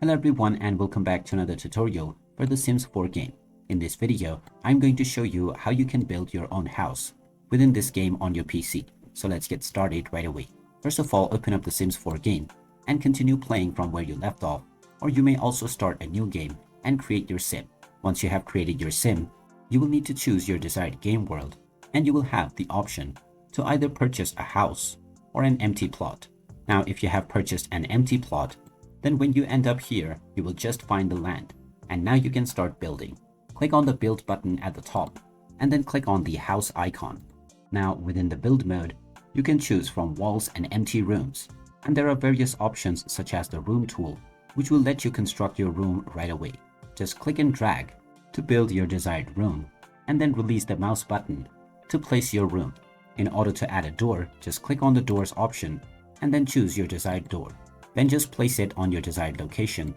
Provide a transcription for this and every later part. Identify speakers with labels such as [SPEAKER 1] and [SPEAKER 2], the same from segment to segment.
[SPEAKER 1] Hello everyone and welcome back to another tutorial for The Sims 4 game. In this video, I'm going to show you how you can build your own house within this game on your PC. So let's get started right away. First of all, open up The Sims 4 game and continue playing from where you left off, or you may also start a new game and create your sim. Once you have created your sim, you will need to choose your desired game world, and you will have the option to either purchase a house or an empty plot. Now, if you have purchased an empty plot, then when you end up here, you will just find the land, and now you can start building. Click on the build button at the top, and then click on the house icon. Now, within the build mode, you can choose from walls and empty rooms, and there are various options such as the room tool, which will let you construct your room right away. Just click and drag to build your desired room, and then release the mouse button to place your room. In order to add a door, just click on the doors option, and then choose your desired door. Then just place it on your desired location,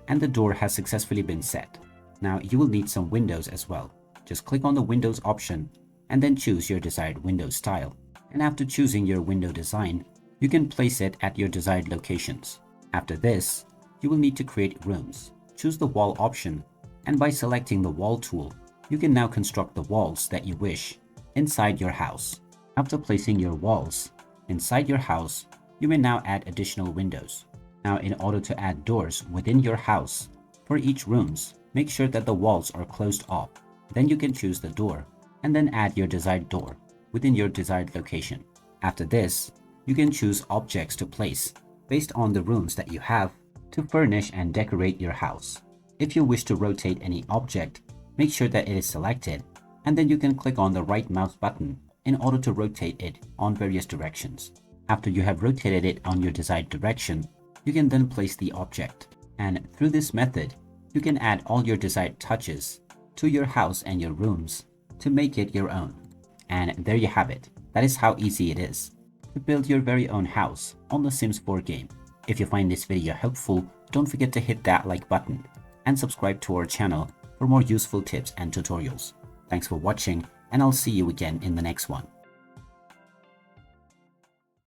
[SPEAKER 1] and the door has successfully been set. Now you will need some windows as well. Just click on the windows option and then choose your desired window style. And after choosing your window design, you can place it at your desired locations. After this, you will need to create rooms. Choose the wall option, and by selecting the wall tool, you can now construct the walls that you wish inside your house. After placing your walls inside your house, you may now add additional windows. Now, in order to add doors within your house, for each rooms, make sure that the walls are closed off. Then you can choose the door and then add your desired door within your desired location. After this, you can choose objects to place based on the rooms that you have to furnish and decorate your house. If you wish to rotate any object, make sure that it is selected, and then you can click on the right mouse button in order to rotate it on various directions. After you have rotated it on your desired direction, you can then place the object. And through this method, you can add all your desired touches to your house and your rooms to make it your own. And there you have it. That is how easy it is to build your very own house on the Sims 4 game. If you find this video helpful, don't forget to hit that like button and subscribe to our channel for more useful tips and tutorials. Thanks for watching, and I'll see you again in the next one.